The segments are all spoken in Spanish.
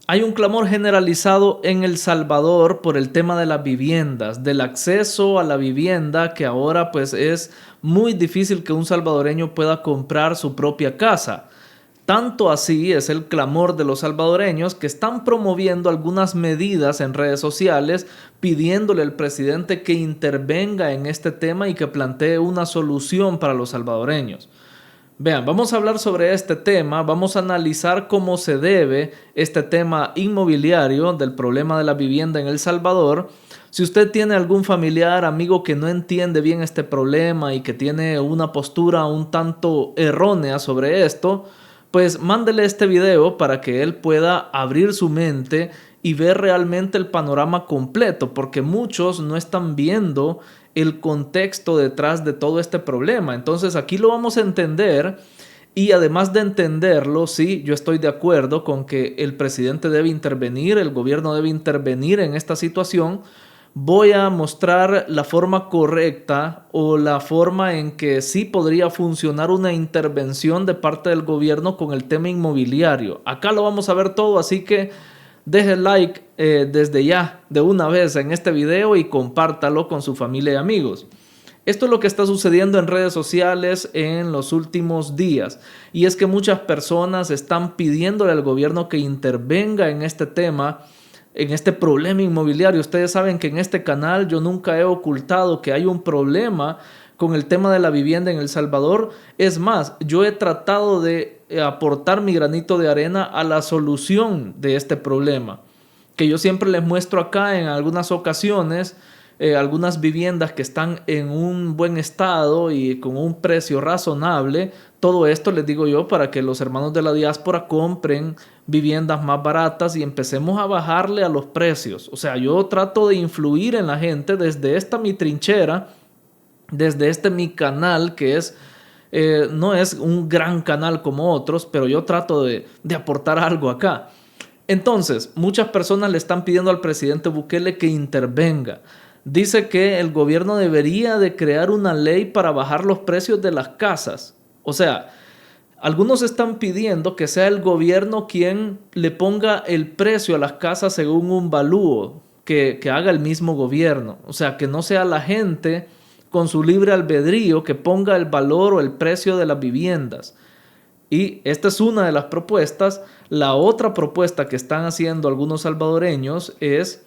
Hay un clamor generalizado en El Salvador por el tema de las viviendas, del acceso a la vivienda, que ahora pues es muy difícil que un salvadoreño pueda comprar su propia casa. Tanto así es el clamor de los salvadoreños que están promoviendo algunas medidas en redes sociales pidiéndole al presidente que intervenga en este tema y que plantee una solución para los salvadoreños. Vean, vamos a hablar sobre este tema, vamos a analizar cómo se debe este tema inmobiliario del problema de la vivienda en El Salvador. Si usted tiene algún familiar, amigo que no entiende bien este problema y que tiene una postura un tanto errónea sobre esto, pues mándele este video para que él pueda abrir su mente y ver realmente el panorama completo, porque muchos no están viendo el contexto detrás de todo este problema. Entonces aquí lo vamos a entender y además de entenderlo, sí, yo estoy de acuerdo con que el presidente debe intervenir, el gobierno debe intervenir en esta situación. Voy a mostrar la forma correcta o la forma en que sí podría funcionar una intervención de parte del gobierno con el tema inmobiliario. Acá lo vamos a ver todo, así que deje like desde ya, de una vez en este video y compártalo con su familia y amigos. Esto es lo que está sucediendo en redes sociales en los últimos días y es que muchas personas están pidiéndole al gobierno que intervenga en este tema, en este problema inmobiliario. Ustedes saben que en este canal yo nunca he ocultado que hay un problema con el tema de la vivienda en El Salvador. Es más, yo he tratado de aportar mi granito de arena a la solución de este problema, que yo siempre les muestro acá en algunas ocasiones. Algunas viviendas que están en un buen estado y con un precio razonable. Todo esto les digo yo para que los hermanos de la diáspora compren viviendas más baratas y empecemos a bajarle a los precios. O sea, yo trato de influir en la gente desde esta mi trinchera, desde este mi canal que es no es un gran canal como otros, pero yo trato de aportar algo acá. Entonces, muchas personas le están pidiendo al presidente Bukele que intervenga. Dice que el gobierno debería de crear una ley para bajar los precios de las casas. O sea, algunos están pidiendo que sea el gobierno quien le ponga el precio a las casas según un valúo que haga el mismo gobierno. O sea, que no sea la gente con su libre albedrío que ponga el valor o el precio de las viviendas. Y esta es una de las propuestas. La otra propuesta que están haciendo algunos salvadoreños es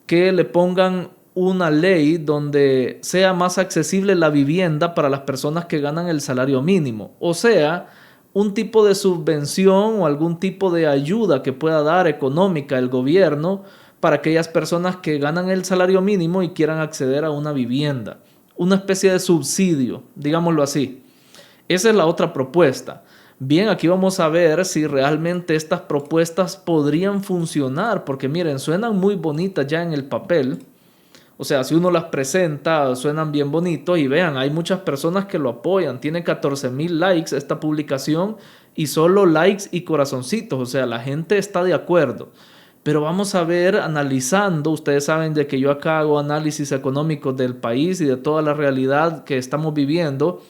que le pongan una ley donde sea más accesible la vivienda para las personas que ganan el salario mínimo. O sea, un tipo de subvención o algún tipo de ayuda que pueda dar económica el gobierno para aquellas personas que ganan el salario mínimo y quieran acceder a una vivienda. Una especie de subsidio, digámoslo así. Esa es la otra propuesta. Bien, aquí vamos a ver si realmente estas propuestas podrían funcionar, porque miren, suenan muy bonitas ya en el papel. O sea, si uno las presenta, suenan bien bonitos y vean, hay muchas personas que lo apoyan. Tiene 14,000 likes esta publicación y solo likes y corazoncitos. O sea, la gente está de acuerdo. Pero vamos a ver, analizando, ustedes saben de que yo acá hago análisis económicos del país y de toda la realidad que estamos viviendo.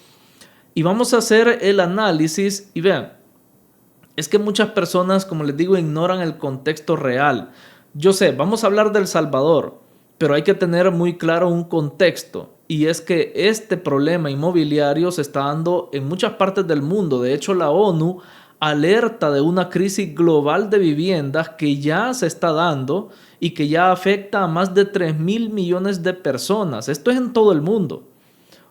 Y vamos a hacer el análisis y vean, es que muchas personas, como les digo, ignoran el contexto real. Yo sé, vamos a hablar del Salvador, pero hay que tener muy claro un contexto. Y es que este problema inmobiliario se está dando en muchas partes del mundo. De hecho, la ONU alerta de una crisis global de viviendas que ya se está dando y que ya afecta a más de 3,000 millones de personas. Esto es en todo el mundo.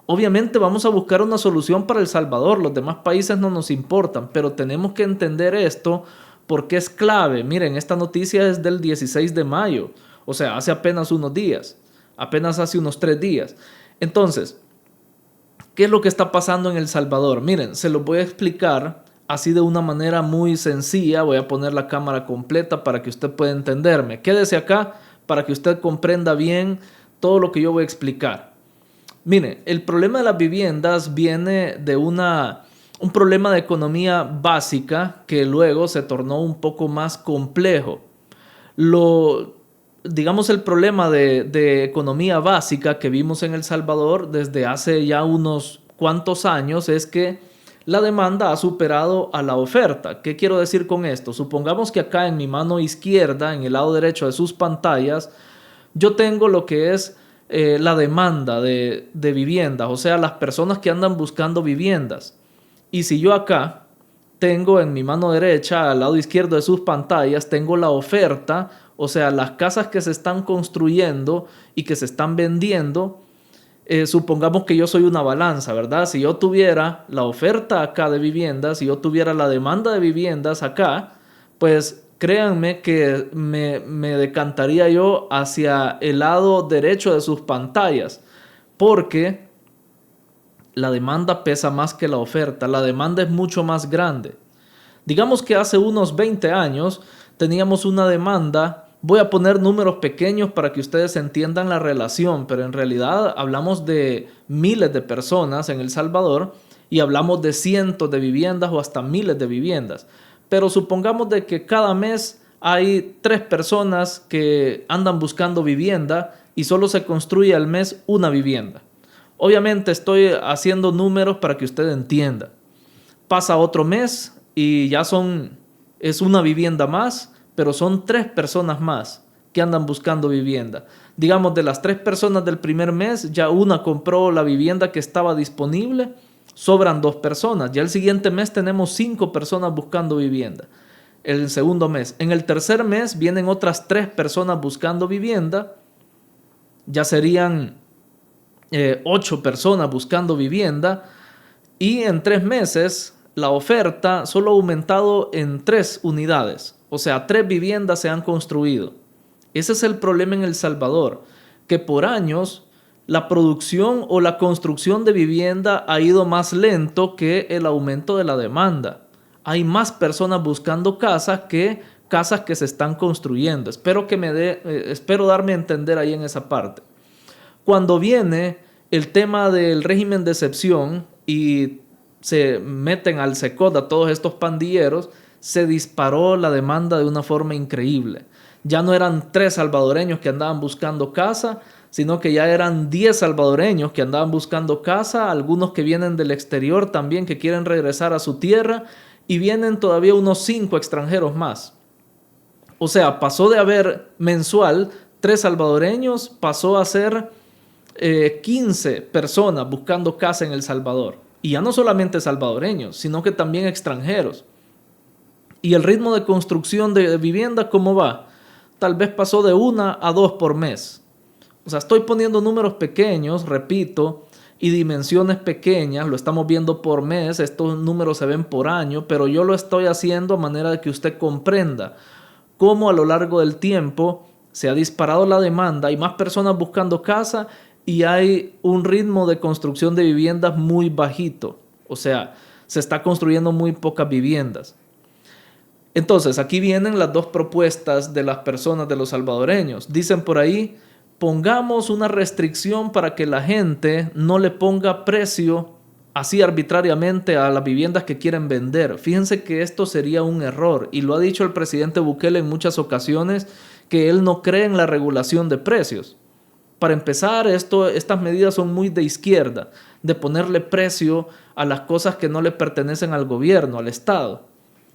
Obviamente vamos a buscar una solución para El Salvador, los demás países no nos importan, pero tenemos que entender esto porque es clave. Miren, esta noticia es del 16 de mayo, o sea, hace apenas unos días, apenas hace unos 3 días. Entonces, ¿qué es lo que está pasando en El Salvador? Miren, se lo voy a explicar así de una manera muy sencilla. Voy a poner la cámara completa para que usted pueda entenderme. Quédese acá para que usted comprenda bien todo lo que yo voy a explicar. Mire, el problema de las viviendas viene de un problema de economía básica que luego se tornó un poco más complejo. Digamos, el problema de economía básica que vimos en El Salvador desde hace ya unos cuantos años es que la demanda ha superado a la oferta. ¿Qué quiero decir con esto? Supongamos que acá en mi mano izquierda, en el lado derecho de sus pantallas, yo tengo lo que es la demanda de viviendas, o sea, las personas que andan buscando viviendas. Y si yo acá tengo en mi mano derecha, al lado izquierdo de sus pantallas, tengo la oferta, o sea, las casas que se están construyendo y que se están vendiendo. Supongamos que yo soy una balanza, ¿verdad? Si yo tuviera la oferta acá de viviendas, si yo tuviera la demanda de viviendas acá, pues créanme que me decantaría yo hacia el lado derecho de sus pantallas, porque la demanda pesa más que la oferta, la demanda es mucho más grande. Digamos que hace unos 20 años teníamos una demanda. Voy a poner números pequeños para que ustedes entiendan la relación, pero en realidad hablamos de miles de personas en El Salvador y hablamos de cientos de viviendas o hasta miles de viviendas. Pero supongamos de que cada mes hay 3 personas que andan buscando vivienda y solo se construye al mes una vivienda. Obviamente estoy haciendo números para que usted entienda. Pasa otro mes y ya es una vivienda más, pero son 3 personas más que andan buscando vivienda. Digamos, de las 3 personas del primer mes, ya una compró la vivienda que estaba disponible, sobran 2 personas. Ya el siguiente mes tenemos 5 personas buscando vivienda. El segundo mes. En el tercer mes vienen otras 3 personas buscando vivienda. Ya serían 8 personas buscando vivienda. Y en 3 meses la oferta solo ha aumentado en 3 unidades. O sea, 3 viviendas se han construido. Ese es el problema en El Salvador, que por años la producción o la construcción de vivienda ha ido más lento que el aumento de la demanda. Hay más personas buscando casas que se están construyendo. Espero darme a entender ahí en esa parte. Cuando viene el tema del régimen de excepción y se meten al SECOT a todos estos pandilleros, se disparó la demanda de una forma increíble. Ya no eran 3 salvadoreños que andaban buscando casa, sino que ya eran 10 salvadoreños que andaban buscando casa, algunos que vienen del exterior también que quieren regresar a su tierra, y vienen todavía unos 5 extranjeros más. O sea, pasó de haber mensual 3 salvadoreños, pasó a ser 15 personas buscando casa en El Salvador. Y ya no solamente salvadoreños, sino que también extranjeros. ¿Y el ritmo de construcción de vivienda cómo va? Tal vez pasó de 1 a 2 por mes. O sea, estoy poniendo números pequeños, repito, y dimensiones pequeñas. Lo estamos viendo por mes, estos números se ven por año, pero yo lo estoy haciendo a manera de que usted comprenda cómo a lo largo del tiempo se ha disparado la demanda, hay más personas buscando casa y hay un ritmo de construcción de viviendas muy bajito. O sea, se está construyendo muy pocas viviendas. Entonces, aquí vienen las 2 propuestas de las personas, de los salvadoreños. Dicen por ahí, pongamos una restricción para que la gente no le ponga precio así arbitrariamente a las viviendas que quieren vender. Fíjense que esto sería un error y lo ha dicho el presidente Bukele en muchas ocasiones, que él no cree en la regulación de precios. Para empezar, estas medidas son muy de izquierda, de ponerle precio a las cosas que no le pertenecen al gobierno, al Estado.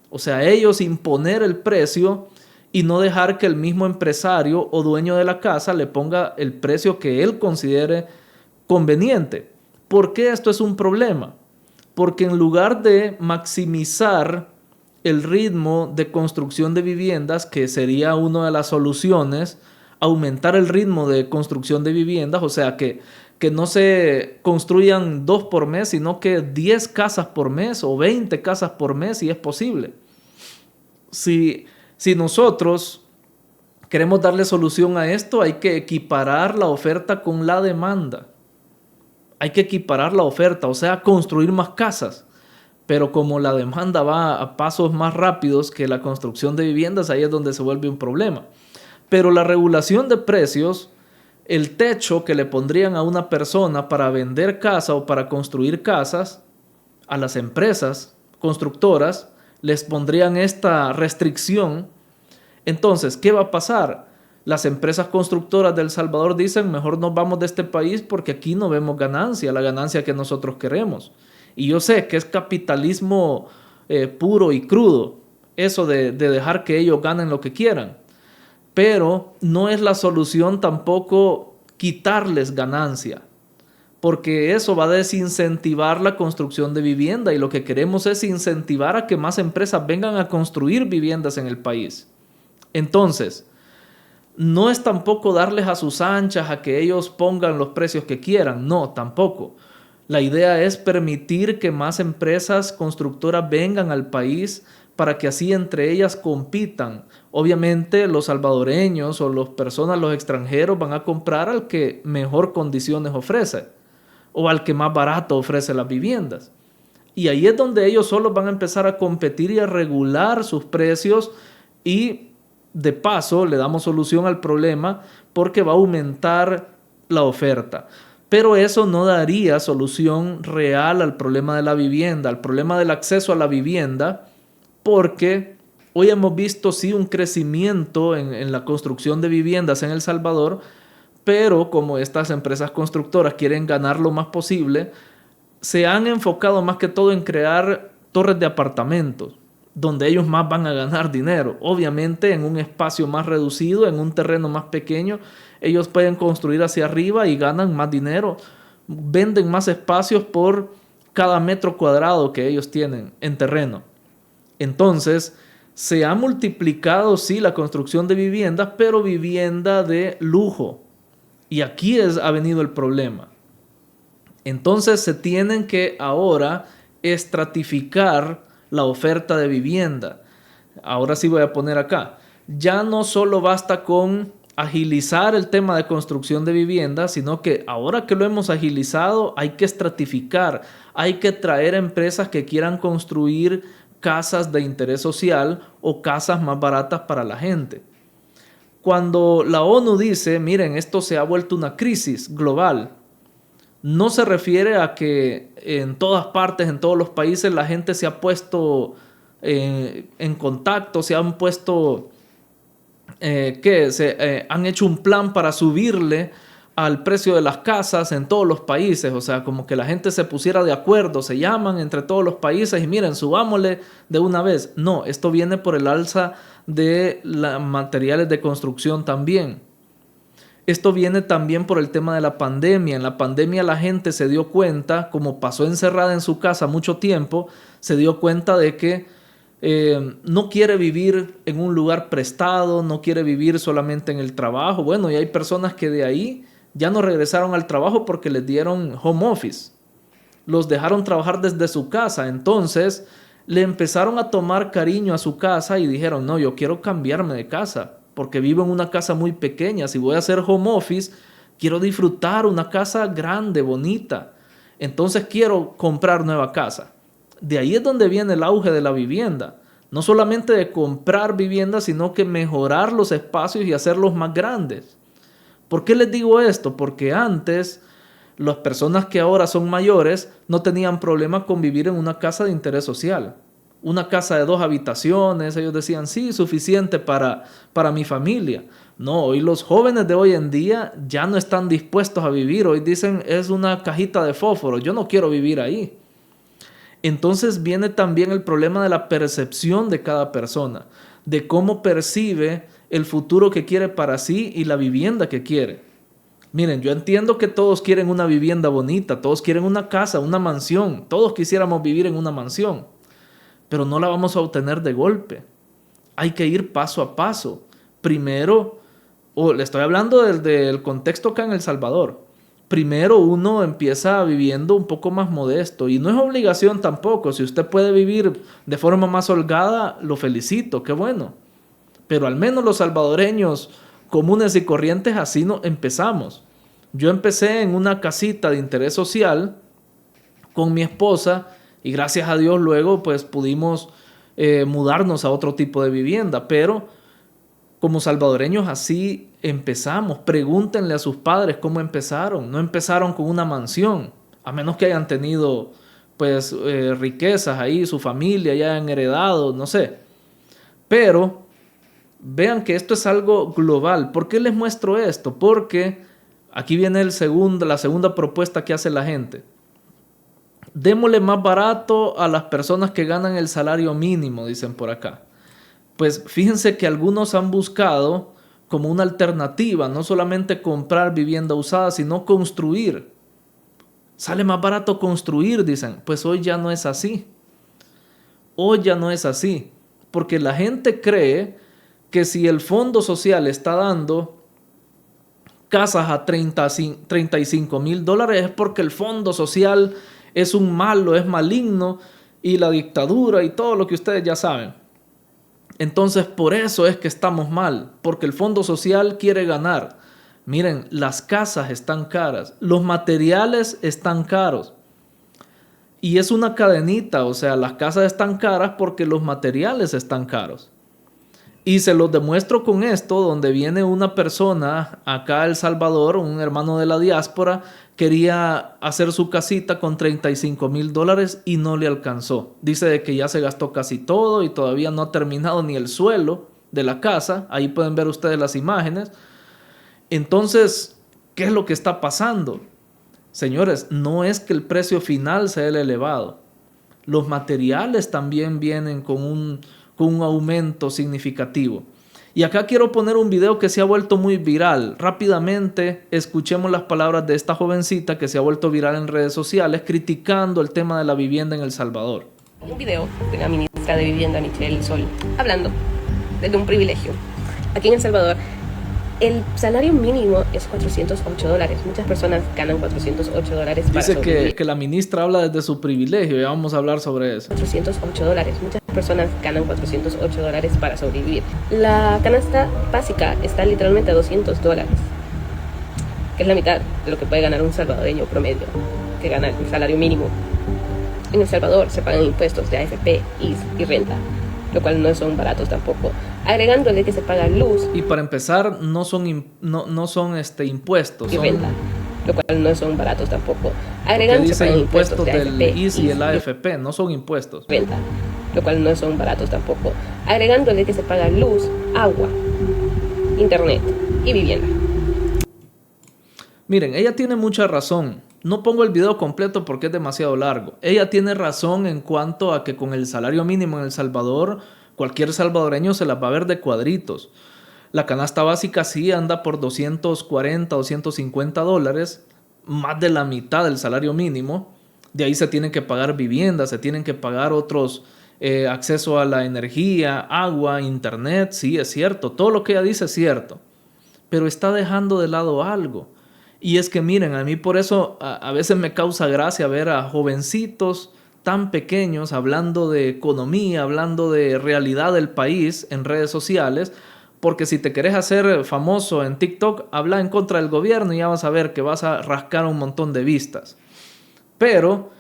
O sea, ellos imponer el precio y no dejar que el mismo empresario o dueño de la casa le ponga el precio que él considere conveniente. ¿Por qué esto es un problema? Porque en lugar de maximizar el ritmo de construcción de viviendas, que sería una de las soluciones, aumentar el ritmo de construcción de viviendas, o sea, que no se construyan 2 por mes, sino que 10 casas por mes o 20 casas por mes, si es posible. Si nosotros queremos darle solución a esto, hay que equiparar la oferta con la demanda. Hay que equiparar la oferta, o sea, construir más casas. Pero como la demanda va a pasos más rápidos que la construcción de viviendas, ahí es donde se vuelve un problema. Pero la regulación de precios, el techo que le pondrían a una persona para vender casa o para construir casas, a las empresas constructoras, les pondrían esta restricción. Entonces, ¿qué va a pasar? Las empresas constructoras de El Salvador dicen, mejor nos vamos de este país porque aquí no vemos ganancia, la ganancia que nosotros queremos. Y yo sé que es capitalismo puro y crudo, eso de dejar que ellos ganen lo que quieran. Pero no es la solución tampoco quitarles ganancia, porque eso va a desincentivar la construcción de vivienda y lo que queremos es incentivar a que más empresas vengan a construir viviendas en el país. Entonces, no es tampoco darles a sus anchas a que ellos pongan los precios que quieran, no, tampoco. La idea es permitir que más empresas constructoras vengan al país para que así entre ellas compitan. Obviamente los salvadoreños o las personas, los extranjeros van a comprar al que mejor condiciones ofrece o al que más barato ofrece las viviendas. Y ahí es donde ellos solos van a empezar a competir y a regular sus precios y de paso le damos solución al problema porque va a aumentar la oferta. Pero eso no daría solución real al problema de la vivienda, al problema del acceso a la vivienda, porque hoy hemos visto sí un crecimiento en la construcción de viviendas en El Salvador, pero como estas empresas constructoras quieren ganar lo más posible, se han enfocado más que todo en crear torres de apartamentos, donde ellos más van a ganar dinero. Obviamente en un espacio más reducido, en un terreno más pequeño, ellos pueden construir hacia arriba y ganan más dinero. Venden más espacios por cada metro cuadrado que ellos tienen en terreno. Entonces, se ha multiplicado, sí, la construcción de viviendas, pero vivienda de lujo. Y aquí ha venido el problema. Entonces, se tienen que ahora estratificar la oferta de vivienda. Ahora sí voy a poner acá. Ya no solo basta con agilizar el tema de construcción de vivienda, sino que ahora que lo hemos agilizado hay que estratificar, hay que traer empresas que quieran construir casas de interés social o casas más baratas para la gente. Cuando la ONU dice, miren, esto se ha vuelto una crisis global, no se refiere a que en todas partes, en todos los países, la gente se ha puesto en contacto, se han puesto, han hecho un plan para subirle al precio de las casas en todos los países. O sea, como que la gente se pusiera de acuerdo, se llaman entre todos los países y miren, subámosle de una vez. No, esto viene por el alza de los materiales de construcción también. Esto viene también por el tema de la pandemia. En la pandemia la gente se dio cuenta, como pasó encerrada en su casa mucho tiempo, se dio cuenta de que no quiere vivir en un lugar prestado, no quiere vivir solamente en el trabajo. Bueno, y hay personas que de ahí ya no regresaron al trabajo porque les dieron home office. Los dejaron trabajar desde su casa. Entonces le empezaron a tomar cariño a su casa y dijeron, no, yo quiero cambiarme de casa porque vivo en una casa muy pequeña. Si voy a hacer home office, quiero disfrutar una casa grande, bonita. Entonces quiero comprar nueva casa. De ahí es donde viene el auge de la vivienda. No solamente de comprar viviendas, sino que mejorar los espacios y hacerlos más grandes. ¿Por qué les digo esto? Porque antes las personas que ahora son mayores no tenían problema con vivir en una casa de interés social. Una casa de 2 habitaciones, ellos decían, sí, suficiente para mi familia. No, hoy los jóvenes de hoy en día ya no están dispuestos a vivir. Hoy dicen, es una cajita de fósforo, yo no quiero vivir ahí. Entonces viene también el problema de la percepción de cada persona, de cómo percibe el futuro que quiere para sí y la vivienda que quiere. Miren, yo entiendo que todos quieren una vivienda bonita, todos quieren una casa, una mansión, todos quisiéramos vivir en una mansión, pero no la vamos a obtener de golpe. Hay que ir paso a paso. Primero, le estoy hablando del contexto acá en El Salvador. Primero uno empieza viviendo un poco más modesto y no es obligación tampoco. Si usted puede vivir de forma más holgada, lo felicito, qué bueno. Pero al menos los salvadoreños comunes y corrientes así no empezamos. Yo empecé en una casita de interés social con mi esposa y gracias a Dios luego pues pudimos mudarnos a otro tipo de vivienda, pero como salvadoreños así empezamos. Pregúntenle a sus padres cómo empezaron. No empezaron con una mansión, a menos que hayan tenido pues riquezas ahí, su familia ya hayan heredado, no sé. Pero vean que esto es algo global. ¿Por qué les muestro esto? Porque aquí viene la segunda propuesta que hace la gente. démosle más barato a las personas que ganan el salario mínimo, dicen por acá. Pues fíjense que algunos han buscado como una alternativa, no solamente comprar vivienda usada, sino construir. Sale más barato construir, dicen. Pues hoy ya no es así. Hoy ya no es así. Porque la gente cree que si el Fondo Social está dando casas a $35,000 es porque el Fondo Social es un malo, es maligno, y la dictadura y todo lo que ustedes ya saben. Entonces por eso es que estamos mal, porque el Fondo Social quiere ganar. Miren, las casas están caras, los materiales están caros. Y es una cadenita, o sea, las casas están caras porque los materiales están caros. Y se los demuestro con esto, donde viene una persona acá a El Salvador, un hermano de la diáspora, quería hacer su casita con $35,000 y no le alcanzó. Dice de que ya se gastó casi todo y todavía no ha terminado ni el suelo de la casa. Ahí pueden ver ustedes las imágenes. Entonces, ¿qué es lo que está pasando? Señores, no es que el precio final sea el elevado. Los materiales también vienen con un aumento significativo. Y acá quiero poner un video que se ha vuelto muy viral. Rápidamente escuchemos las palabras de esta jovencita que se ha vuelto viral en redes sociales criticando el tema de la vivienda en El Salvador. Un video de la ministra de Vivienda, Michelle Sol, hablando desde un privilegio. Aquí en El Salvador, el salario mínimo es $408. Muchas personas ganan $408 para sobrevivir. Dice que la ministra habla desde su privilegio y vamos a hablar sobre eso. $408. Muchas personas ganan $408 para sobrevivir. La canasta básica está literalmente a $200, que es la mitad de lo que puede ganar un salvadoreño promedio, que gana el salario mínimo. En El Salvador se pagan impuestos de AFP, IS y renta, lo cual no son baratos tampoco. Agregándole que se paga luz. Y para empezar, no son impuestos. Y renta, lo cual no son baratos tampoco. Agregando dice impuestos del AFP, IS y el AFP, no son impuestos. Renta, lo cual no son baratos tampoco. Agregándole que se paga luz, agua, internet y vivienda. Miren, ella tiene mucha razón. No pongo el video completo porque es demasiado largo. Ella tiene razón en cuanto a que con el salario mínimo en El Salvador, cualquier salvadoreño se las va a ver de cuadritos. La canasta básica sí anda por $240, $250, más de la mitad del salario mínimo. De ahí se tienen que pagar viviendas, se tienen que pagar otros acceso a la energía, agua, internet. Sí, es cierto. Todo lo que ella dice es cierto. Pero está dejando de lado algo. Y es que miren, a mí por eso a veces me causa gracia ver a jovencitos tan pequeños hablando de economía, hablando de realidad del país en redes sociales, porque si te querés hacer famoso en TikTok, habla en contra del gobierno y ya vas a ver que vas a rascar un montón de vistas. Pero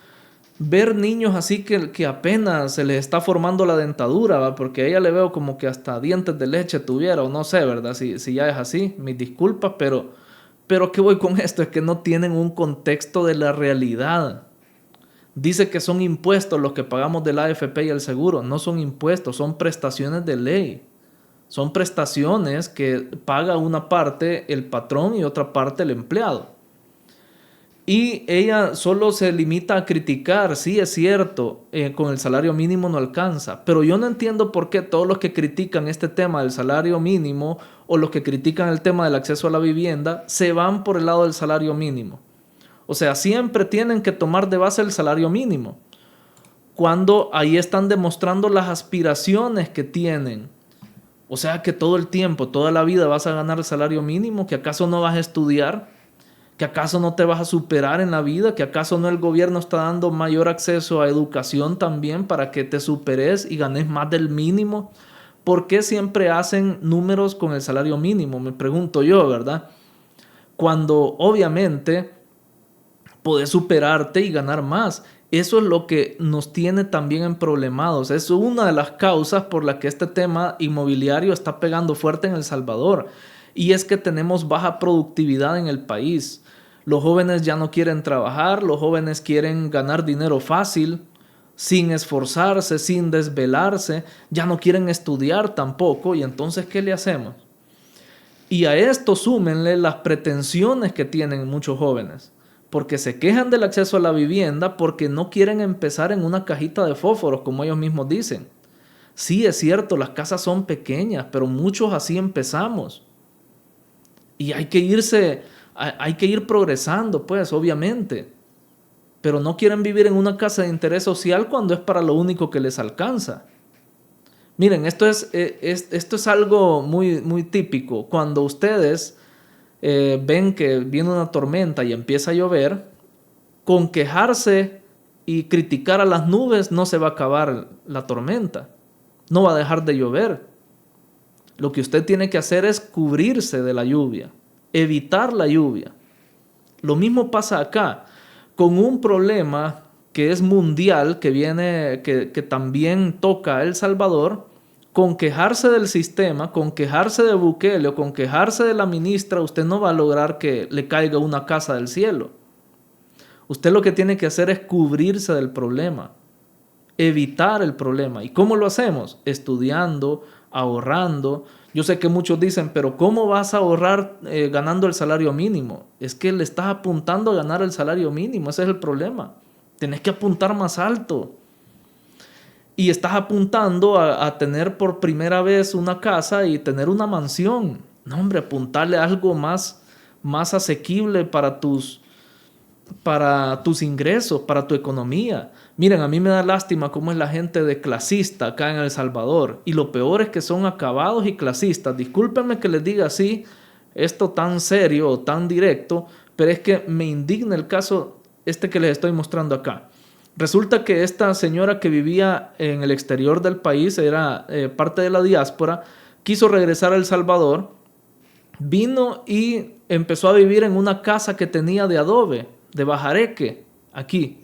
ver niños así que apenas se les está formando la dentadura, ¿va? Porque a ella le veo como que hasta dientes de leche tuviera, o no sé, ¿verdad? Si ya es así, mis disculpas, pero ¿qué voy con esto? Es que no tienen un contexto de la realidad. Dice que son impuestos los que pagamos del AFP y el seguro. No son impuestos, son prestaciones de ley. Son prestaciones que paga una parte el patrón y otra parte el empleado. Y ella solo se limita a criticar. Sí, es cierto, con el salario mínimo no alcanza. Pero yo no entiendo por qué todos los que critican este tema del salario mínimo o los que critican el tema del acceso a la vivienda se van por el lado del salario mínimo. O sea, siempre tienen que tomar de base el salario mínimo, cuando ahí están demostrando las aspiraciones que tienen. O sea, que todo el tiempo, toda la vida vas a ganar el salario mínimo, que acaso no vas a estudiar, que acaso no te vas a superar en la vida, que acaso no el gobierno está dando mayor acceso a educación también para que te superes y ganes más del mínimo. ¿Por qué siempre hacen números con el salario mínimo? Me pregunto yo, ¿verdad? Cuando obviamente podés superarte y ganar más. Eso es lo que nos tiene también emproblemados. Es una de las causas por la que este tema inmobiliario está pegando fuerte en El Salvador. Y es que tenemos baja productividad en el país. Los jóvenes ya no quieren trabajar, los jóvenes quieren ganar dinero fácil, sin esforzarse, sin desvelarse, ya no quieren estudiar tampoco. Y entonces, ¿qué le hacemos? Y a esto súmenle las pretensiones que tienen muchos jóvenes. porque se quejan del acceso a la vivienda porque no quieren empezar en una cajita de fósforos, como ellos mismos dicen. Sí, es cierto, las casas son pequeñas, pero muchos así empezamos. Y hay que ir progresando, pues, obviamente. Pero no quieren vivir en una casa de interés social cuando es para lo único que les alcanza. Miren, esto es algo muy, muy típico. Cuando ustedes ven que viene una tormenta y empieza a llover, con quejarse y criticar a las nubes no se va a acabar la tormenta. No va a dejar de llover. Lo que usted tiene que hacer es cubrirse de la lluvia, evitar la lluvia. Lo mismo pasa acá, con un problema que es mundial, que también toca a El Salvador. Con quejarse del sistema, con quejarse de Bukele o con quejarse de la ministra, usted no va a lograr que le caiga una casa del cielo. Usted lo que tiene que hacer es cubrirse del problema, evitar el problema. ¿Y cómo lo hacemos? Estudiando, ahorrando. Yo sé que muchos dicen, pero ¿cómo vas a ahorrar ganando el salario mínimo? Es que le estás apuntando a ganar el salario mínimo, ese es el problema. Tenés que apuntar más alto. Y estás apuntando a tener por primera vez una casa y tener una mansión. No, hombre, apuntarle a algo más asequible para tus ingresos, para tu economía. Miren, a mí me da lástima cómo es la gente de clasista acá en El Salvador. Y lo peor es que son acabados y clasistas. Discúlpenme que les diga así, esto tan serio o tan directo, pero es que me indigna el caso que les estoy mostrando acá. Resulta que esta señora que vivía en el exterior del país, era parte de la diáspora, quiso regresar a El Salvador, vino y empezó a vivir en una casa que tenía de adobe, de bajareque, aquí.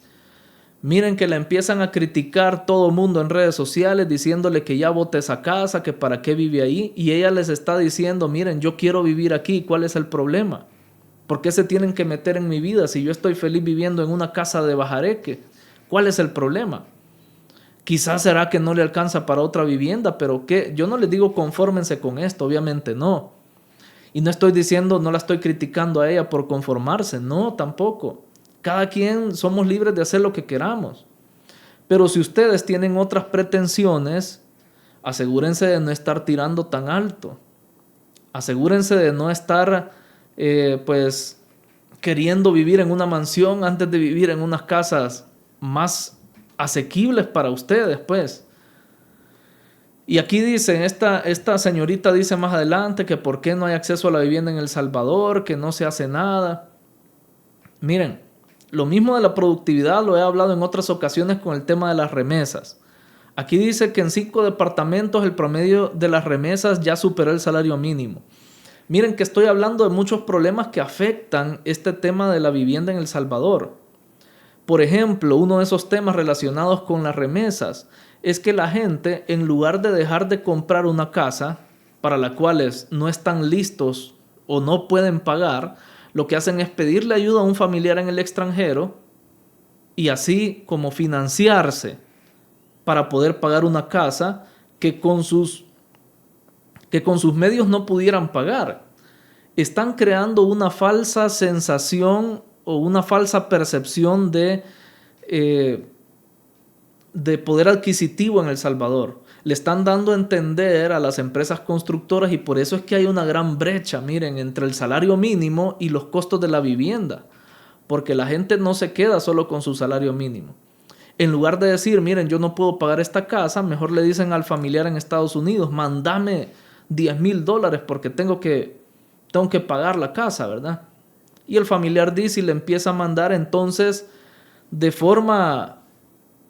Miren que la empiezan a criticar todo el mundo en redes sociales, diciéndole que ya bote esa casa, que para qué vive ahí, y ella les está diciendo, miren, yo quiero vivir aquí, ¿cuál es el problema? ¿Por qué se tienen que meter en mi vida si yo estoy feliz viviendo en una casa de bajareque? ¿Cuál es el problema? Quizás será que no le alcanza para otra vivienda, pero ¿qué? Yo no les digo confórmense con esto, obviamente no. Y no estoy diciendo, no la estoy criticando a ella por conformarse, no, tampoco. Cada quien somos libres de hacer lo que queramos. Pero si ustedes tienen otras pretensiones, asegúrense de no estar tirando tan alto. Asegúrense de no estar, queriendo vivir en una mansión antes de vivir en unas casas más asequibles para ustedes, pues. Y aquí dicen, esta señorita dice más adelante que por qué no hay acceso a la vivienda en El Salvador, que no se hace nada. Miren, lo mismo de la productividad lo he hablado en otras ocasiones con el tema de las remesas. Aquí dice que en 5 departamentos el promedio de las remesas ya superó el salario mínimo. Miren que estoy hablando de muchos problemas que afectan este tema de la vivienda en El Salvador. Por ejemplo, uno de esos temas relacionados con las remesas es que la gente, en lugar de dejar de comprar una casa para la cual no están listos o no pueden pagar, lo que hacen es pedirle ayuda a un familiar en el extranjero y así como financiarse para poder pagar una casa que con sus medios no pudieran pagar. Están creando una falsa sensación o una falsa percepción de poder adquisitivo en El Salvador. Le están dando a entender a las empresas constructoras y por eso es que hay una gran brecha, miren, entre el salario mínimo y los costos de la vivienda. Porque la gente no se queda solo con su salario mínimo. En lugar de decir, miren, yo no puedo pagar esta casa, mejor le dicen al familiar en Estados Unidos, mándame $10,000 porque tengo que pagar la casa, ¿verdad? Y el familiar dice y le empieza a mandar, entonces de forma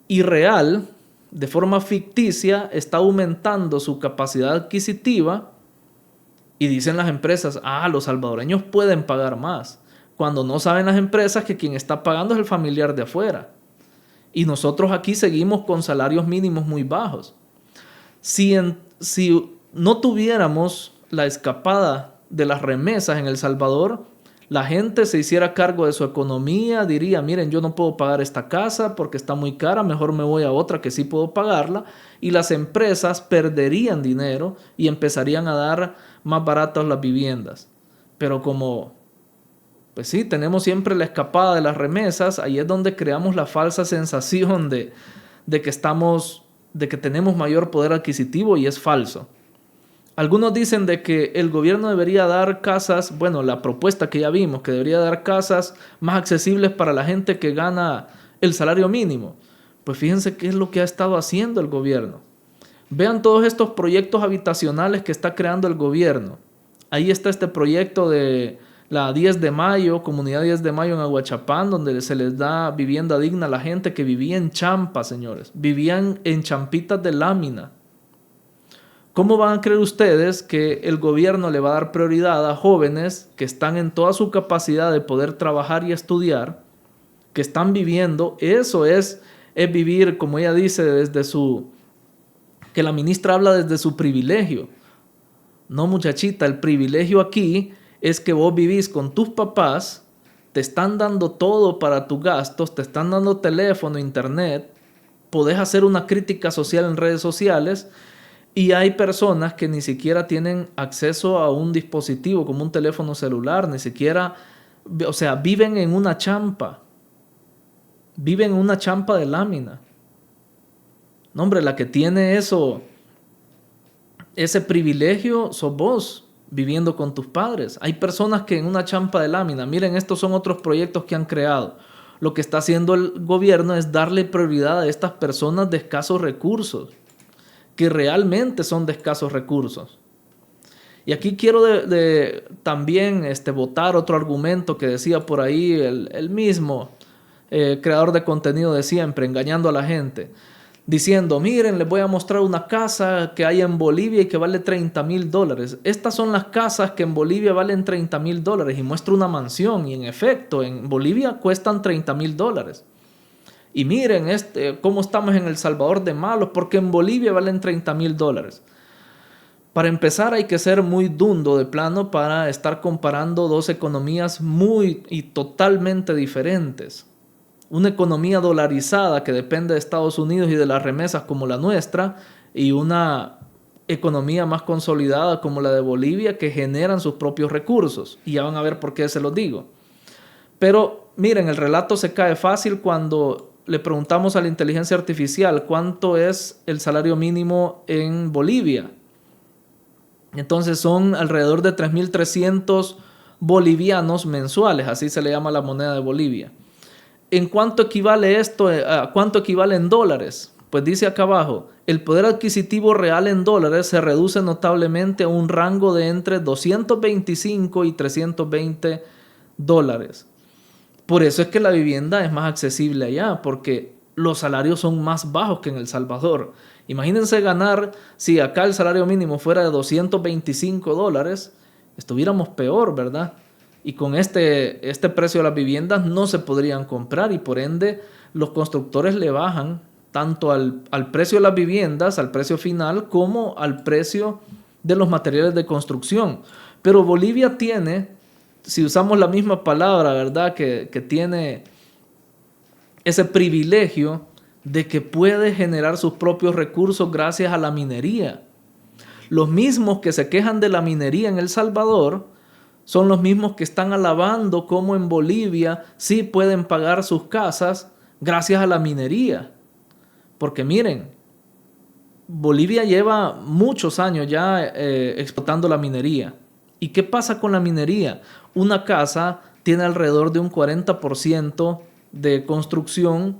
irreal, de forma ficticia, está aumentando su capacidad adquisitiva y dicen las empresas, los salvadoreños pueden pagar más, cuando no saben las empresas que quien está pagando es el familiar de afuera. Y nosotros aquí seguimos con salarios mínimos muy bajos. Si no tuviéramos la escapada de las remesas en El Salvador, la gente se hiciera cargo de su economía, diría, miren, yo no puedo pagar esta casa porque está muy cara, mejor me voy a otra que sí puedo pagarla, y las empresas perderían dinero y empezarían a dar más baratas las viviendas. Pero como Pues sí, tenemos siempre la escapada de las remesas. Ahí es donde creamos la falsa sensación de que tenemos mayor poder adquisitivo, y es falso. Algunos dicen de que el gobierno debería dar casas, bueno, la propuesta que ya vimos, que debería dar casas más accesibles para la gente que gana el salario mínimo. Pues fíjense qué es lo que ha estado haciendo el gobierno. Vean todos estos proyectos habitacionales que está creando el gobierno. Ahí está este proyecto de la 10 de mayo, Comunidad 10 de mayo en Aguachapán, donde se les da vivienda digna a la gente que vivía en champa, señores. Vivían en champitas de lámina. ¿Cómo van a creer ustedes que el gobierno le va a dar prioridad a jóvenes que están en toda su capacidad de poder trabajar y estudiar, que están viviendo? Eso es vivir, como ella dice, que la ministra habla desde su privilegio. No, muchachita, el privilegio aquí es que vos vivís con tus papás, te están dando todo para tus gastos, te están dando teléfono, internet, podés hacer una crítica social en redes sociales. Y hay personas que ni siquiera tienen acceso a un dispositivo como un teléfono celular, ni siquiera, o sea, viven en una champa. Viven en una champa de lámina. No, hombre, la que tiene ese privilegio sos vos, viviendo con tus padres. Hay personas que en una champa de lámina, miren, estos son otros proyectos que han creado. Lo que está haciendo el gobierno es darle prioridad a estas personas de escasos recursos, que realmente son de escasos recursos. Y aquí quiero también botar otro argumento que decía por ahí el mismo creador de contenido de siempre, engañando a la gente, diciendo, miren, les voy a mostrar una casa que hay en Bolivia y que vale $30,000. Estas son las casas que en Bolivia valen $30,000, y muestra una mansión, y en efecto, en Bolivia cuestan $30,000. Y miren cómo estamos en El Salvador de malos, porque en Bolivia valen $30,000. Para empezar, hay que ser muy dundo de plano para estar comparando dos economías muy y totalmente diferentes. Una economía dolarizada que depende de Estados Unidos y de las remesas como la nuestra, y una economía más consolidada como la de Bolivia, que generan sus propios recursos. Y ya van a ver por qué se los digo. Pero miren, el relato se cae fácil cuando le preguntamos a la inteligencia artificial cuánto es el salario mínimo en Bolivia. Entonces son alrededor de 3.300 bolivianos mensuales, así se le llama la moneda de Bolivia. ¿En cuánto equivale esto? ¿A cuánto equivale en dólares? Pues dice acá abajo, el poder adquisitivo real en dólares se reduce notablemente a un rango de entre 225 y 320 dólares. Por eso es que la vivienda es más accesible allá, porque los salarios son más bajos que en El Salvador. Imagínense ganar, si acá el salario mínimo fuera de $225, estuviéramos peor, ¿verdad? Y con este precio de las viviendas no se podrían comprar, y por ende los constructores le bajan tanto al precio de las viviendas, al precio final, como al precio de los materiales de construcción. Pero Bolivia tiene, si usamos la misma palabra, ¿verdad? Que tiene ese privilegio de que puede generar sus propios recursos gracias a la minería. Los mismos que se quejan de la minería en El Salvador son los mismos que están alabando cómo en Bolivia sí pueden pagar sus casas gracias a la minería. Porque miren, Bolivia lleva muchos años ya explotando la minería. ¿Y qué pasa con la minería? Una casa tiene alrededor de un 40% de construcción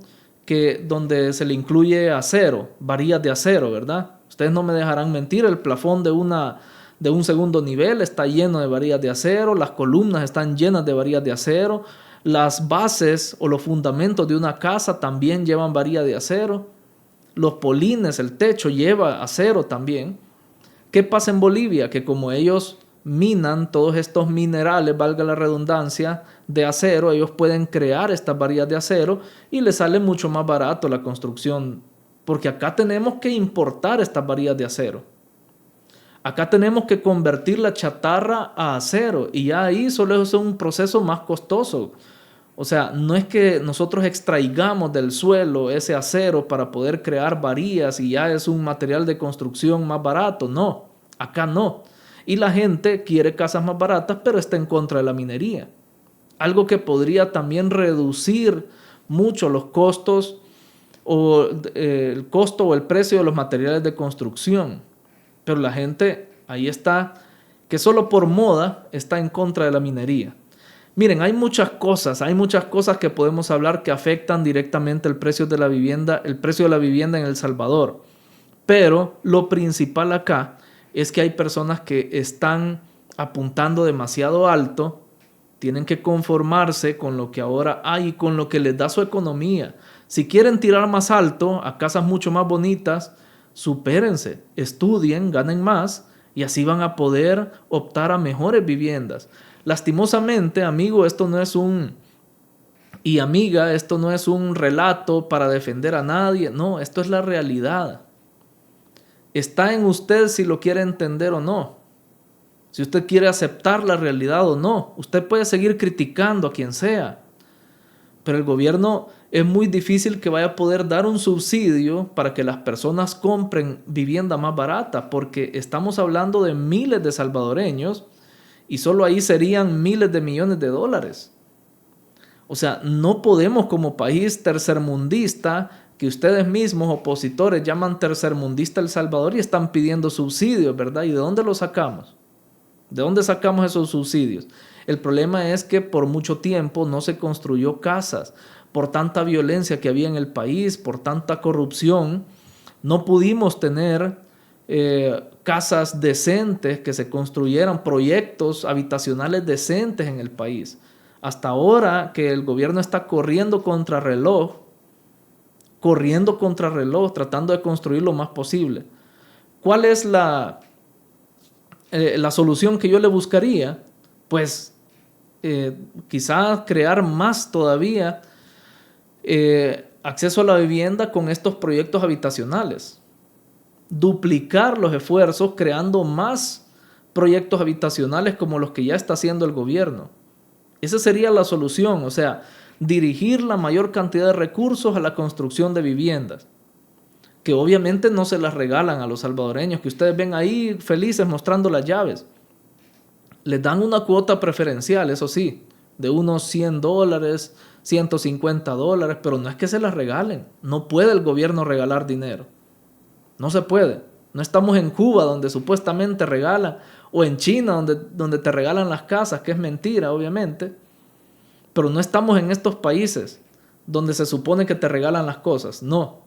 donde se le incluye acero, varillas de acero, ¿verdad? Ustedes no me dejarán mentir, el plafón de un segundo nivel está lleno de varillas de acero, las columnas están llenas de varillas de acero, las bases o los fundamentos de una casa también llevan varillas de acero, los polines, el techo lleva acero también. ¿Qué pasa en Bolivia? Que como ellos minan todos estos minerales, valga la redundancia, de acero, ellos pueden crear estas varillas de acero y les sale mucho más barato la construcción, porque acá tenemos que importar estas varillas de acero. Acá tenemos que convertir la chatarra a acero, y ya ahí solo es un proceso más costoso. O sea, no es que nosotros extraigamos del suelo ese acero para poder crear varillas y ya es un material de construcción más barato. No, acá no. Y la gente quiere casas más baratas, pero está en contra de la minería. algo que podría también reducir mucho los costos o el costo o el precio de los materiales de construcción. Pero la gente ahí está, que solo por moda está en contra de la minería. Miren, hay muchas cosas que podemos hablar que afectan directamente el precio de la vivienda en El Salvador. Pero lo principal acá es que hay personas que están apuntando demasiado alto, tienen que conformarse con lo que ahora hay y con lo que les da su economía. Si quieren tirar más alto a casas mucho más bonitas, supérense, estudien, ganen más y así van a poder optar a mejores viviendas. Lastimosamente, amigo, esto no es un relato para defender a nadie. No, esto es la realidad. Está en usted si lo quiere entender o no. Si usted quiere aceptar la realidad o no. Usted puede seguir criticando a quien sea. Pero el gobierno es muy difícil que vaya a poder dar un subsidio para que las personas compren vivienda más barata, porque estamos hablando de miles de salvadoreños y solo ahí serían miles de millones de dólares. O sea, no podemos como país tercermundista, que ustedes mismos opositores llaman tercermundista El Salvador y están pidiendo subsidios, ¿verdad? ¿Y de dónde los sacamos? ¿De dónde sacamos esos subsidios? El problema es que por mucho tiempo no se construyó casas. Por tanta violencia que había en el país, por tanta corrupción, no pudimos tener casas decentes que se construyeran, proyectos habitacionales decentes en el país. Hasta ahora que el gobierno está corriendo contra reloj, tratando de construir lo más posible. ¿Cuál es la solución que yo le buscaría? Pues quizás crear más todavía acceso a la vivienda con estos proyectos habitacionales. Duplicar los esfuerzos creando más proyectos habitacionales como los que ya está haciendo el gobierno. Esa sería la solución, o sea, dirigir la mayor cantidad de recursos a la construcción de viviendas, que obviamente no se las regalan a los salvadoreños, que ustedes ven ahí felices mostrando las llaves. Les dan una cuota preferencial, eso sí, de unos $100, $150, pero no es que se las regalen. No puede el gobierno regalar dinero. No se puede. No estamos en Cuba, donde supuestamente regalan, o en China, donde te regalan las casas, que es mentira, obviamente. Pero no estamos en estos países donde se supone que te regalan las cosas. No.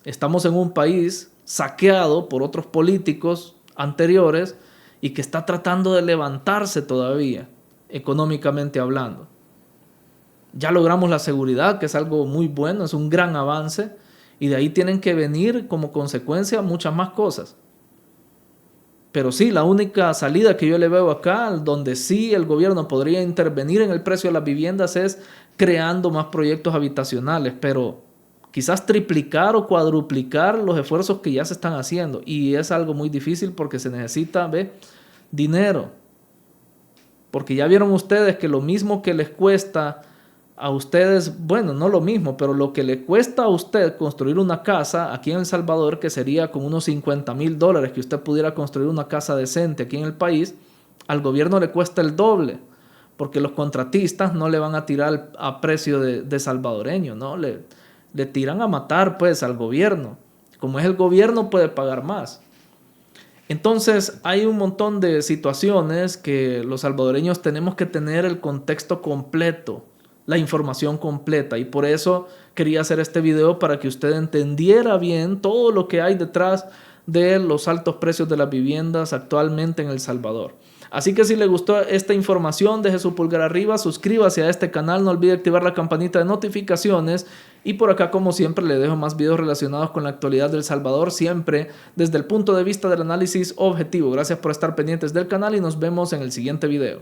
Estamos en un país saqueado por otros políticos anteriores y que está tratando de levantarse todavía, económicamente hablando. Ya logramos la seguridad, que es algo muy bueno, es un gran avance, y de ahí tienen que venir como consecuencia muchas más cosas. Pero sí, la única salida que yo le veo acá, donde sí el gobierno podría intervenir en el precio de las viviendas, es creando más proyectos habitacionales, pero quizás triplicar o cuadruplicar los esfuerzos que ya se están haciendo. Y es algo muy difícil porque se necesita dinero. Porque ya vieron ustedes que lo mismo que les cuesta a ustedes, bueno, no lo mismo, pero lo que le cuesta a usted construir una casa aquí en El Salvador, que sería con unos $50,000 que usted pudiera construir una casa decente aquí en el país, al gobierno le cuesta el doble, porque los contratistas no le van a tirar a precio de salvadoreño, ¿no? Le tiran a matar pues al gobierno. Como es el gobierno, puede pagar más. Entonces hay un montón de situaciones que los salvadoreños tenemos que tener el contexto completo, la información completa, y por eso quería hacer este video para que usted entendiera bien todo lo que hay detrás de los altos precios de las viviendas actualmente en El Salvador. Así que si le gustó esta información, deje su pulgar arriba, suscríbase a este canal, no olvide activar la campanita de notificaciones, y por acá como siempre le dejo más videos relacionados con la actualidad de El Salvador, siempre desde el punto de vista del análisis objetivo. Gracias por estar pendientes del canal y nos vemos en el siguiente video.